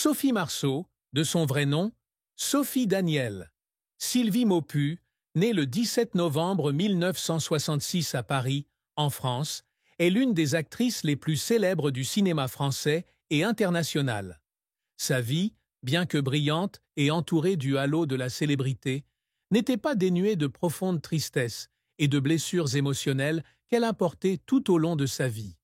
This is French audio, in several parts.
Sophie Marceau, de son vrai nom, Sophie Danielle. Sylvie Maupu, née le 17 novembre 1966 à Paris, en France, est l'une des actrices les plus célèbres du cinéma français et international. Sa vie, bien que brillante et entourée du halo de la célébrité, n'était pas dénuée de profonde tristesse et de blessures émotionnelles qu'elle a portées tout au long de sa vie.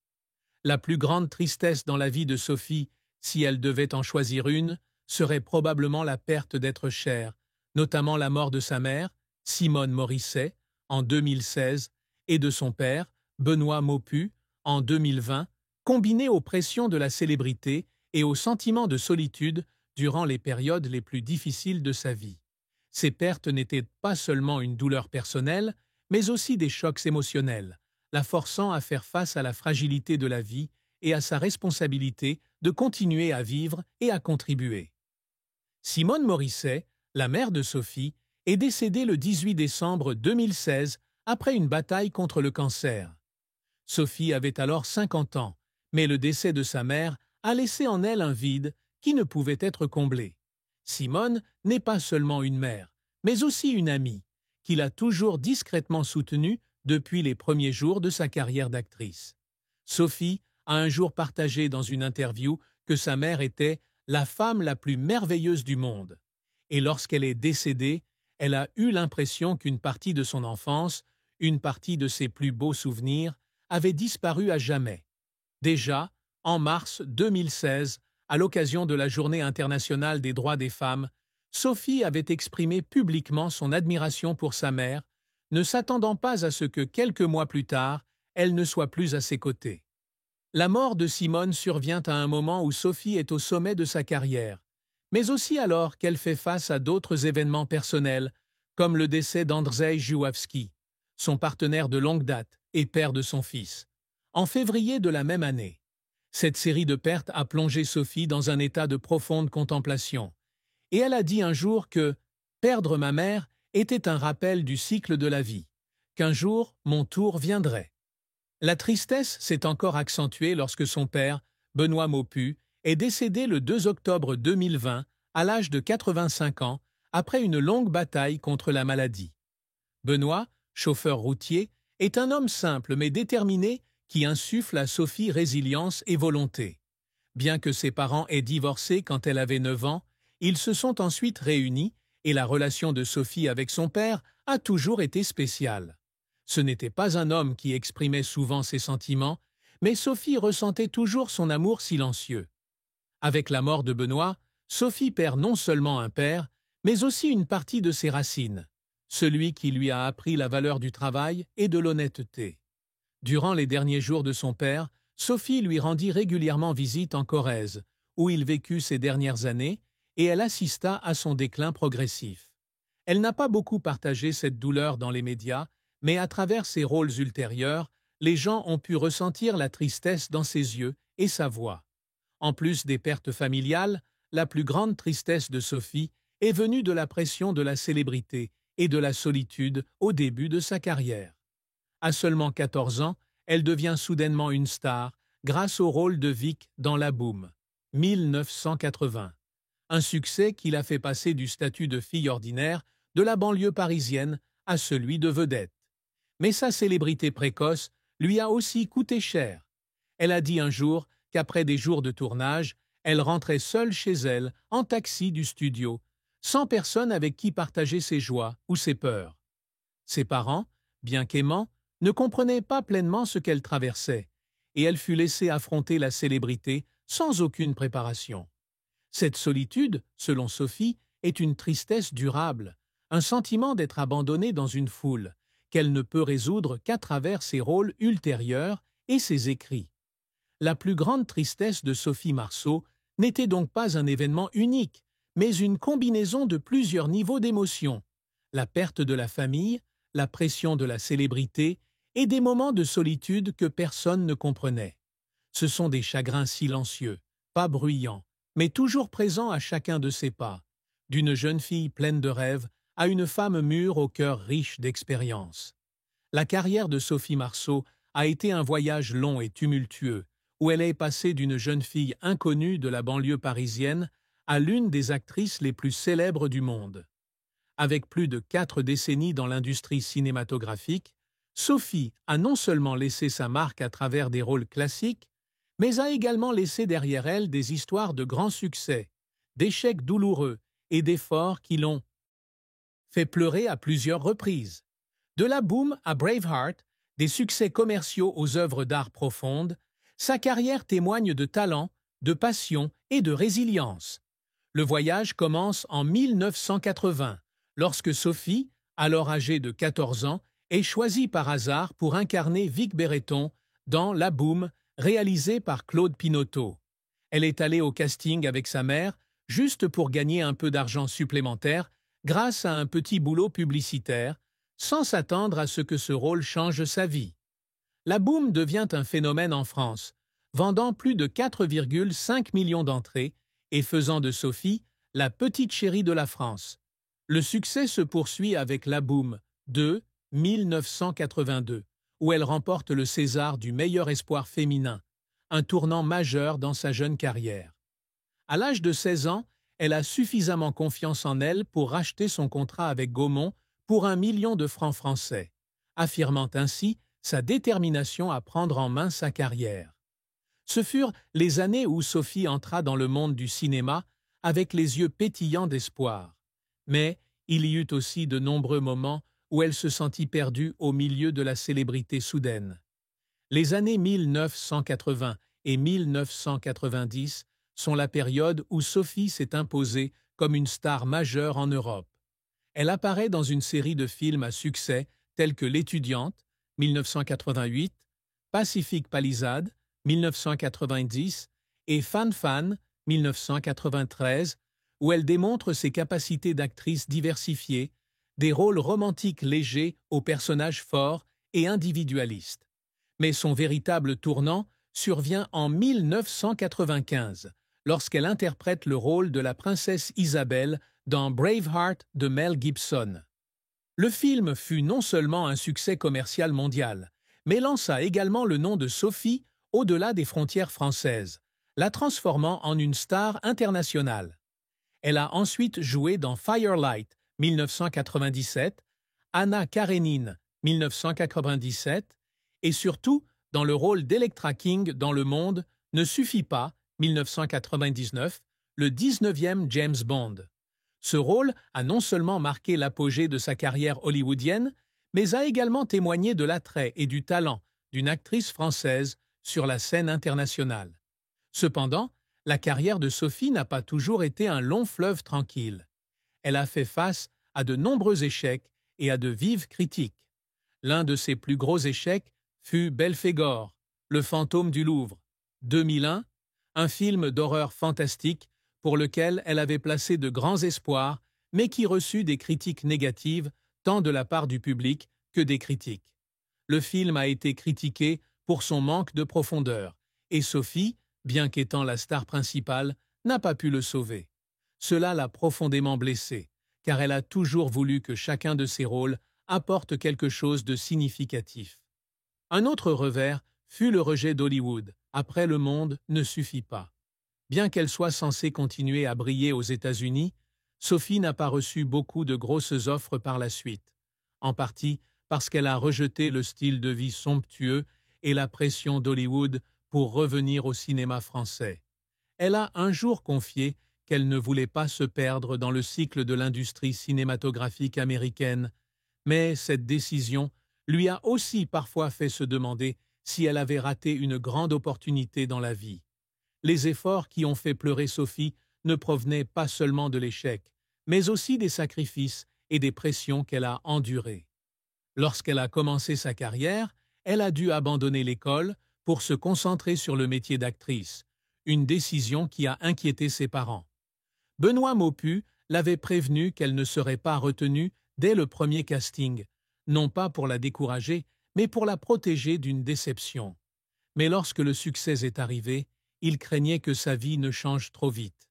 La plus grande tristesse dans la vie de Sophie, si elle devait en choisir une, serait probablement la perte d'êtres chers, notamment la mort de sa mère, Simone Morisset, en 2016, et de son père, Benoît Maupu, en 2020, combinée aux pressions de la célébrité et au sentiment de solitude durant les périodes les plus difficiles de sa vie. Ces pertes n'étaient pas seulement une douleur personnelle, mais aussi des chocs émotionnels, la forçant à faire face à la fragilité de la vie et à sa responsabilité de continuer à vivre et à contribuer. Simone Morisset, la mère de Sophie, est décédée le 18 décembre 2016 après une bataille contre le cancer. Sophie avait alors 50 ans, mais le décès de sa mère a laissé en elle un vide qui ne pouvait être comblé. Simone n'est pas seulement une mère, mais aussi une amie, qui l'a toujours discrètement soutenue depuis les premiers jours de sa carrière d'actrice. Sophie a un jour partagé dans une interview que sa mère était la femme la plus merveilleuse du monde. Et lorsqu'elle est décédée, elle a eu l'impression qu'une partie de son enfance, une partie de ses plus beaux souvenirs, avait disparu à jamais. Déjà, en mars 2016, à l'occasion de la Journée internationale des droits des femmes, Sophie avait exprimé publiquement son admiration pour sa mère, ne s'attendant pas à ce que quelques mois plus tard, elle ne soit plus à ses côtés. La mort de Simone survient à un moment où Sophie est au sommet de sa carrière, mais aussi alors qu'elle fait face à d'autres événements personnels, comme le décès d'Andrzej Jouhawski, son partenaire de longue date et père de son fils, en février de la même année. Cette série de pertes a plongé Sophie dans un état de profonde contemplation, et elle a dit un jour que « perdre ma mère était un rappel du cycle de la vie, qu'un jour mon tour viendrait ». La tristesse s'est encore accentuée lorsque son père, Benoît Maupu, est décédé le 2 octobre 2020 à l'âge de 85 ans après une longue bataille contre la maladie. Benoît, chauffeur routier, est un homme simple mais déterminé qui insuffle à Sophie résilience et volonté. Bien que ses parents aient divorcé quand elle avait 9 ans, ils se sont ensuite réunis et la relation de Sophie avec son père a toujours été spéciale. Ce n'était pas un homme qui exprimait souvent ses sentiments, mais Sophie ressentait toujours son amour silencieux. Avec la mort de Benoît, Sophie perd non seulement un père, mais aussi une partie de ses racines, celui qui lui a appris la valeur du travail et de l'honnêteté. Durant les derniers jours de son père, Sophie lui rendit régulièrement visite en Corrèze, où il vécut ses dernières années, et elle assista à son déclin progressif. Elle n'a pas beaucoup partagé cette douleur dans les médias, mais à travers ses rôles ultérieurs, les gens ont pu ressentir la tristesse dans ses yeux et sa voix. En plus des pertes familiales, la plus grande tristesse de Sophie est venue de la pression de la célébrité et de la solitude au début de sa carrière. À seulement 14 ans, elle devient soudainement une star grâce au rôle de Vic dans La Boum, 1980. Un succès qui l'a fait passer du statut de fille ordinaire de la banlieue parisienne à celui de vedette. Mais sa célébrité précoce lui a aussi coûté cher. Elle a dit un jour qu'après des jours de tournage, elle rentrait seule chez elle, en taxi du studio, sans personne avec qui partager ses joies ou ses peurs. Ses parents, bien qu'aimants, ne comprenaient pas pleinement ce qu'elle traversait, et elle fut laissée affronter la célébrité sans aucune préparation. Cette solitude, selon Sophie, est une tristesse durable, un sentiment d'être abandonnée dans une foule, qu'elle ne peut résoudre qu'à travers ses rôles ultérieurs et ses écrits. La plus grande tristesse de Sophie Marceau n'était donc pas un événement unique, mais une combinaison de plusieurs niveaux d'émotions, la perte de la famille, la pression de la célébrité et des moments de solitude que personne ne comprenait. Ce sont des chagrins silencieux, pas bruyants, mais toujours présents à chacun de ses pas, d'une jeune fille pleine de rêves à une femme mûre au cœur riche d'expérience. La carrière de Sophie Marceau a été un voyage long et tumultueux, où elle est passée d'une jeune fille inconnue de la banlieue parisienne à l'une des actrices les plus célèbres du monde. Avec plus de 4 décennies dans l'industrie cinématographique, Sophie a non seulement laissé sa marque à travers des rôles classiques, mais a également laissé derrière elle des histoires de grands succès, d'échecs douloureux et d'efforts qui l'ont fait pleurer à plusieurs reprises. De la boom à Braveheart, des succès commerciaux aux œuvres d'art profondes, sa carrière témoigne de talent, de passion et de résilience. Le voyage commence en 1980, lorsque Sophie, alors âgée de 14 ans, est choisie par hasard pour incarner Vic Béreton dans La Boum, réalisé par Claude Pinoteau. Elle est allée au casting avec sa mère, juste pour gagner un peu d'argent supplémentaire grâce à un petit boulot publicitaire, sans s'attendre à ce que ce rôle change sa vie. La Boum devient un phénomène en France, vendant plus de 4,5 millions d'entrées et faisant de Sophie la petite chérie de la France. Le succès se poursuit avec La Boum de 1982, où elle remporte le César du meilleur espoir féminin, un tournant majeur dans sa jeune carrière. À l'âge de 16 ans, elle a suffisamment confiance en elle pour racheter son contrat avec Gaumont pour 1 million de francs français, affirmant ainsi sa détermination à prendre en main sa carrière. Ce furent les années où Sophie entra dans le monde du cinéma avec les yeux pétillants d'espoir. Mais il y eut aussi de nombreux moments où elle se sentit perdue au milieu de la célébrité soudaine. Les années 1980 et 1990 sont la période où Sophie s'est imposée comme une star majeure en Europe. Elle apparaît dans une série de films à succès tels que L'étudiante, 1988, Pacific Palisades, 1990 et Fan Fan, 1993, où elle démontre ses capacités d'actrice diversifiées, des rôles romantiques légers aux personnages forts et individualistes. Mais son véritable tournant survient en 1995, lorsqu'elle interprète le rôle de la princesse Isabelle dans Braveheart de Mel Gibson. Le film fut non seulement un succès commercial mondial, mais lança également le nom de Sophie au-delà des frontières françaises, la transformant en une star internationale. Elle a ensuite joué dans Firelight, 1997, Anna Karénine, 1997, et surtout dans le rôle d'Electra King dans Le Monde ne suffit pas, 1999, le 19e James Bond. Ce rôle a non seulement marqué l'apogée de sa carrière hollywoodienne, mais a également témoigné de l'attrait et du talent d'une actrice française sur la scène internationale. Cependant, la carrière de Sophie n'a pas toujours été un long fleuve tranquille. Elle a fait face à de nombreux échecs et à de vives critiques. L'un de ses plus gros échecs fut Belphégor, le fantôme du Louvre, 2001, un film d'horreur fantastique pour lequel elle avait placé de grands espoirs, mais qui reçut des critiques négatives tant de la part du public que des critiques. Le film a été critiqué pour son manque de profondeur, et Sophie, bien qu'étant la star principale, n'a pas pu le sauver. Cela l'a profondément blessée, car elle a toujours voulu que chacun de ses rôles apporte quelque chose de significatif. Un autre revers fut le rejet d'Hollywood. Après Le Monde ne suffit pas. Bien qu'elle soit censée continuer à briller aux États-Unis, Sophie n'a pas reçu beaucoup de grosses offres par la suite, en partie parce qu'elle a rejeté le style de vie somptueux et la pression d'Hollywood pour revenir au cinéma français. Elle a un jour confié qu'elle ne voulait pas se perdre dans le cycle de l'industrie cinématographique américaine, mais cette décision lui a aussi parfois fait se demander si elle avait raté une grande opportunité dans la vie. Les efforts qui ont fait pleurer Sophie ne provenaient pas seulement de l'échec, mais aussi des sacrifices et des pressions qu'elle a endurées. Lorsqu'elle a commencé sa carrière, elle a dû abandonner l'école pour se concentrer sur le métier d'actrice, une décision qui a inquiété ses parents. Benoît Maupu l'avait prévenue qu'elle ne serait pas retenue dès le premier casting, non pas pour la décourager, mais pour la protéger d'une déception. Mais lorsque le succès est arrivé, il craignait que sa vie ne change trop vite.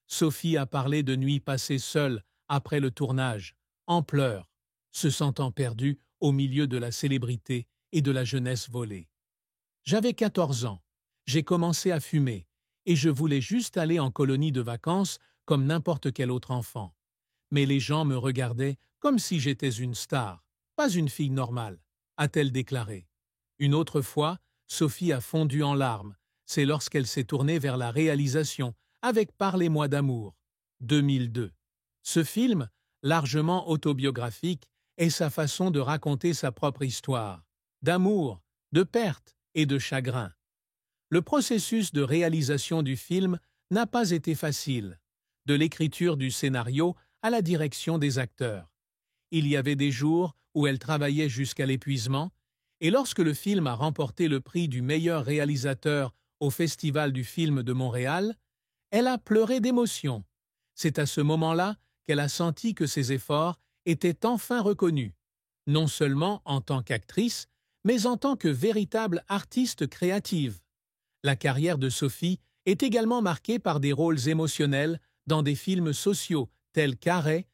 Sophie a parlé de nuits passées seule après le tournage, en pleurs, se sentant perdue au milieu de la célébrité et de la jeunesse volée. J'avais 14 ans, j'ai commencé à fumer, et je voulais juste aller en colonie de vacances comme n'importe quel autre enfant. Mais les gens me regardaient comme si j'étais une star, pas une fille normale, a-t-elle déclaré. Une autre fois, Sophie a fondu en larmes. C'est lorsqu'elle s'est tournée vers la réalisation avec Parlez-moi d'amour, 2002. Ce film, largement autobiographique, est sa façon de raconter sa propre histoire, d'amour, de perte et de chagrin. Le processus de réalisation du film n'a pas été facile, de l'écriture du scénario à la direction des acteurs. Il y avait des jours où elle travaillait jusqu'à l'épuisement, et lorsque le film a remporté le prix du meilleur réalisateur au Festival du film de Montréal, elle a pleuré d'émotion. C'est à ce moment-là qu'elle a senti que ses efforts étaient enfin reconnus, non seulement en tant qu'actrice, mais en tant que véritable artiste créative. La carrière de Sophie est également marquée par des rôles émotionnels dans des films sociaux tels qu'Arrêt